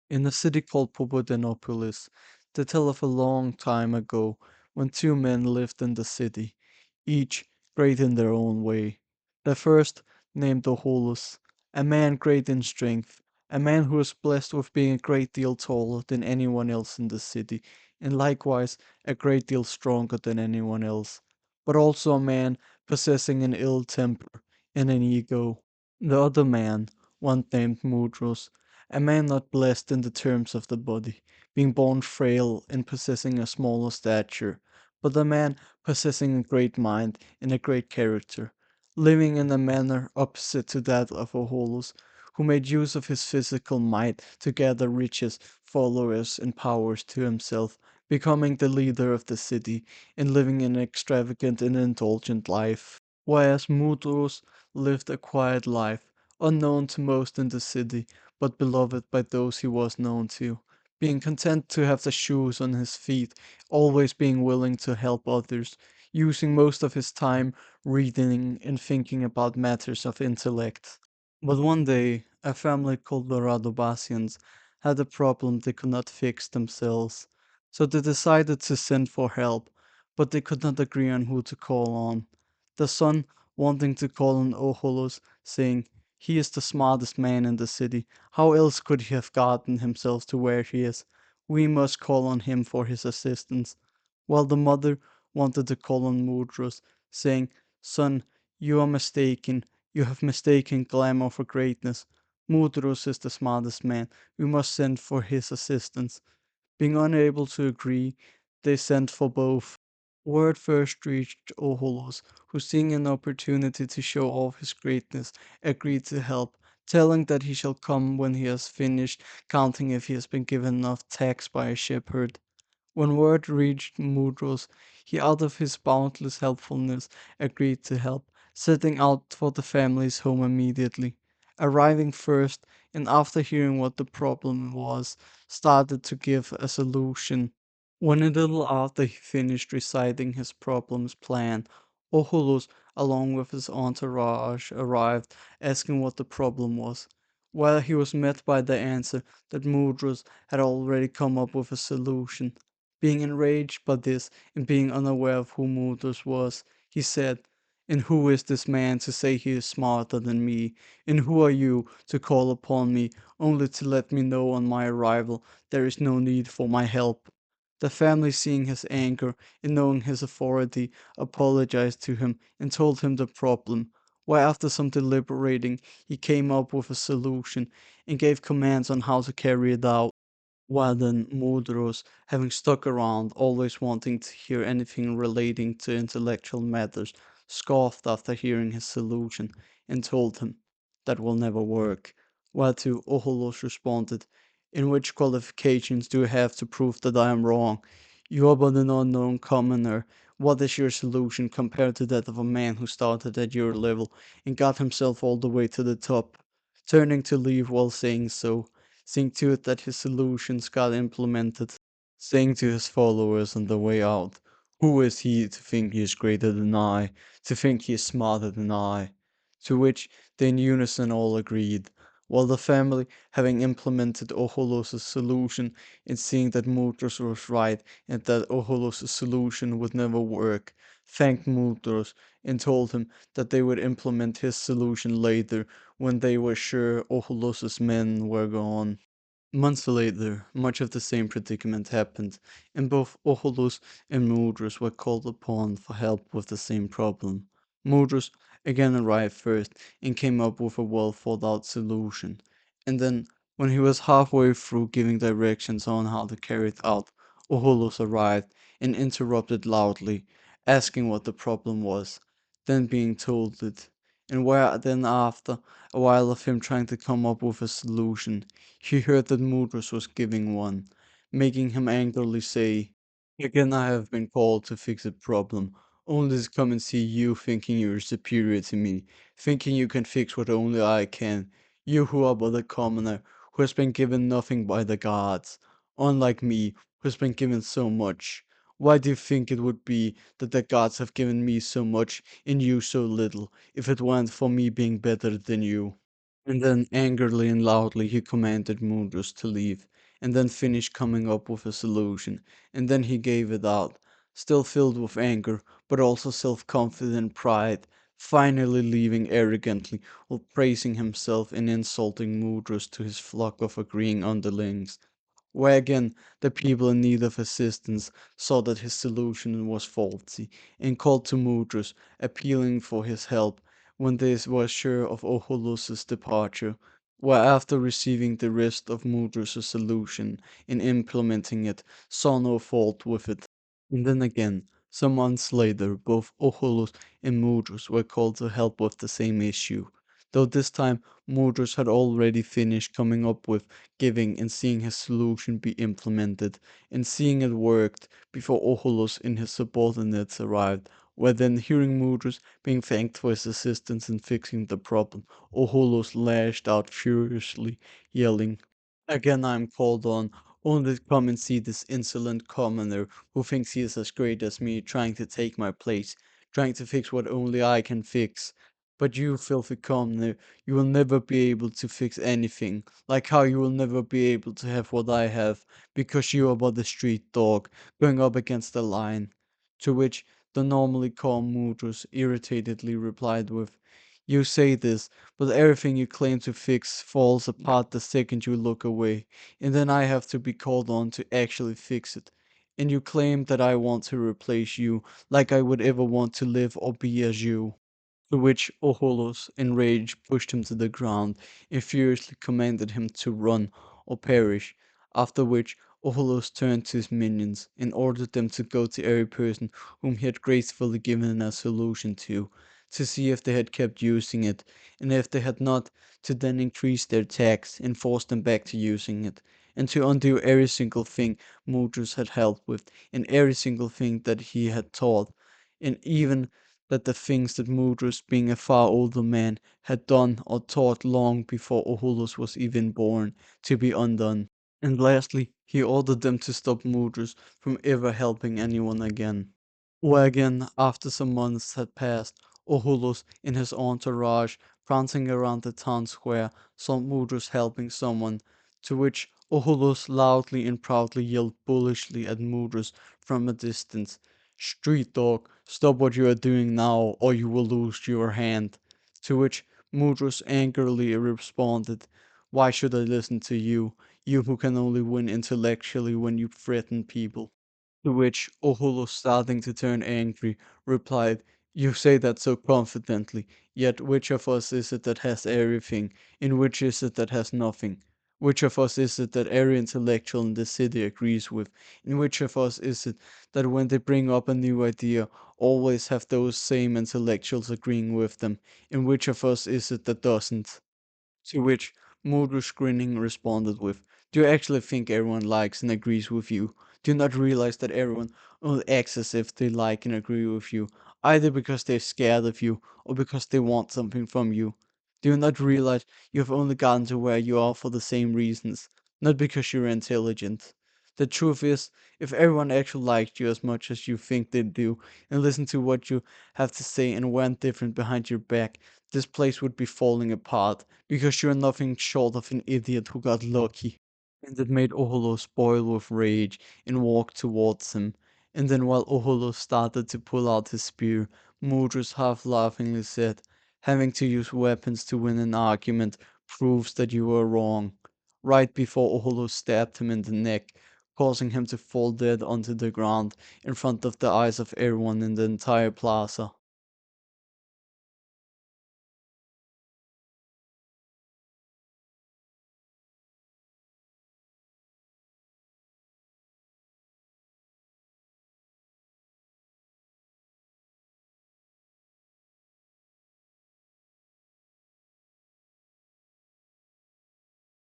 In a city called Oholus, they tell of a long time ago when two men lived in the city, each great in their own way. The first, named Oholus, a man great in strength, a man who was blessed with being a great deal taller than anyone else in the city, and likewise a great deal stronger than anyone else, but also a man possessing an ill temper and an ego. The other man, one named Mudros, a man not blessed in the terms of the body, being born frail and possessing a smaller stature, but a man possessing a great mind and a great character, living in a manner opposite to that of Oholus, who made use of his physical might to gather riches, followers, and powers to himself, becoming the leader of the city and living an extravagant and indulgent life. Whereas Mudros lived a quiet life, unknown to most in the city, but beloved by those he was known to, being content to have the shoes on his feet, always being willing to help others, using most of his time reading and thinking about matters of intellect. But one day, a family called the Radobasians had a problem they could not fix themselves, so they decided to send for help, but they could not agree on who to call on. The son wanting to call on Oholus, saying, "He is the smartest man in the city. How else could he have gotten himself to where he is? We must call on him for his assistance." While the mother wanted to call on Mudros, saying, "Son, you are mistaken. You have mistaken glamour for greatness. Mudros is the smartest man. We must send for his assistance." Being unable to agree, they sent for both. Word first reached Oholus, who, seeing an opportunity to show off his greatness, agreed to help, telling that he shall come when he has finished counting if he has been given enough tax by a shepherd. When word reached Mudros, he out of his boundless helpfulness agreed to help, setting out for the family's home immediately. Arriving first, and after hearing what the problem was, started to give a solution. When a little after he finished reciting his problem's plan, Oholus, along with his entourage, arrived, asking what the problem was. While he was met by the answer that Mudros had already come up with a solution. Being enraged by this, and being unaware of who Mudros was, he said, "And who is this man to say he is smarter than me? And who are you to call upon me, only to let me know on my arrival there is no need for my help?" The family, seeing his anger and knowing his authority, apologized to him and told him the problem, where after some deliberating he came up with a solution and gave commands on how to carry it out. While then Mudros, having stuck around, always wanting to hear anything relating to intellectual matters, scoffed after hearing his solution and told him, "That will never work." Whereto Oholos responded, "In which qualifications do you have to prove that I am wrong? You are but an unknown commoner. What is your solution compared to that of a man who started at your level and got himself all the way to the top?" Turning to leave while saying so, seeing to it that his solutions got implemented, saying to his followers on the way out, "Who is he to think he is greater than I, to think he is smarter than I?" To which they in unison all agreed, while the family, having implemented Oholos's solution and seeing that Mudros was right and that Oholos's solution would never work, thanked Mudros and told him that they would implement his solution later when they were sure Oholos's men were gone. Months later, much of the same predicament happened, and both Oholus and Mudros were called upon for help with the same problem. Mudros again arrived first and came up with a well thought out solution, and then, when he was halfway through giving directions on how to carry it out, Oholus arrived and interrupted loudly, asking what the problem was, then being told it, and where then after a while of him trying to come up with a solution, he heard that Mudras was giving one, making him angrily say, "Again I have been called to fix a problem, only to come and see you thinking you are superior to me, thinking you can fix what only I can, you who are but a commoner, who has been given nothing by the gods, unlike me, who has been given so much. Why do you think it would be that the gods have given me so much and you so little, if it weren't for me being better than you?" And then angrily and loudly he commanded Mudros to leave, and then finished coming up with a solution, and then he gave it out, still filled with anger, but also self-confident pride, finally leaving arrogantly while praising himself and insulting Mudros to his flock of agreeing underlings, where again the people in need of assistance saw that his solution was faulty and called to Mudros, appealing for his help when they were sure of Oholus's departure, where after receiving the rest of Mudros' solution and implementing it, saw no fault with it. And then again, some months later, both Oholus and Mudros were called to help with the same issue, though this time Mudros had already finished coming up with giving and seeing his solution be implemented, and seeing it worked before Oholus and his subordinates arrived, where then hearing Mudros being thanked for his assistance in fixing the problem, Oholus lashed out furiously, yelling, "Again I am called on, only to come and see this insolent commoner who thinks he is as great as me, trying to take my place, trying to fix what only I can fix. But you, filthy commoner, you will never be able to fix anything, like how you will never be able to have what I have, because you are but a street dog, going up against a lion." To which the normally calm Mudros irritatedly replied with, "You say this, but everything you claim to fix falls apart the second you look away, and then I have to be called on to actually fix it. And you claim that I want to replace you, like I would ever want to live or be as you." To which Oholos, enraged, pushed him to the ground and furiously commanded him to run or perish, after which Oholos turned to his minions and ordered them to go to every person whom he had gracefully given a solution to see if they had kept using it, and if they had not, to then increase their tax and force them back to using it, and to undo every single thing Mudros had helped with, and every single thing that he had taught, and even that the things that Mudros, being a far older man, had done or taught long before Oholus was even born, to be undone. And lastly, he ordered them to stop Mudros from ever helping anyone again. Where again, after some months had passed, Oholus and his entourage, prancing around the town square, saw Mudros helping someone, to which Oholus loudly and proudly yelled bullishly at Mudros from a distance, "Street dog, stop what you are doing now, or you will lose your hand." To which Mudros angrily responded, "Why should I listen to you, you who can only win intellectually when you threaten people?" To which Oholus, starting to turn angry, replied, "You say that so confidently, yet which of us is it that has everything, and which is it that has nothing? Which of us is it that every intellectual in the city agrees with, and which of us is it that when they bring up a new idea, always have those same intellectuals agreeing with them, and which of us is it that doesn't?" To which Mudrush grinning responded with, "Do you actually think everyone likes and agrees with you? Do you not realize that everyone only acts as if they like and agree with you, either because they're scared of you or because they want something from you? Do you not realize you have only gotten to where you are for the same reasons, not because you're intelligent? The truth is, if everyone actually liked you as much as you think they do, and listened to what you have to say and went different behind your back, this place would be falling apart because you're nothing short of an idiot who got lucky." And it made Oholos boil with rage and walk towards him. And then while Oholos started to pull out his spear, Mudrus half laughingly said, "Having to use weapons to win an argument proves that you were wrong," right before Oholos stabbed him in the neck, causing him to fall dead onto the ground in front of the eyes of everyone in the entire plaza.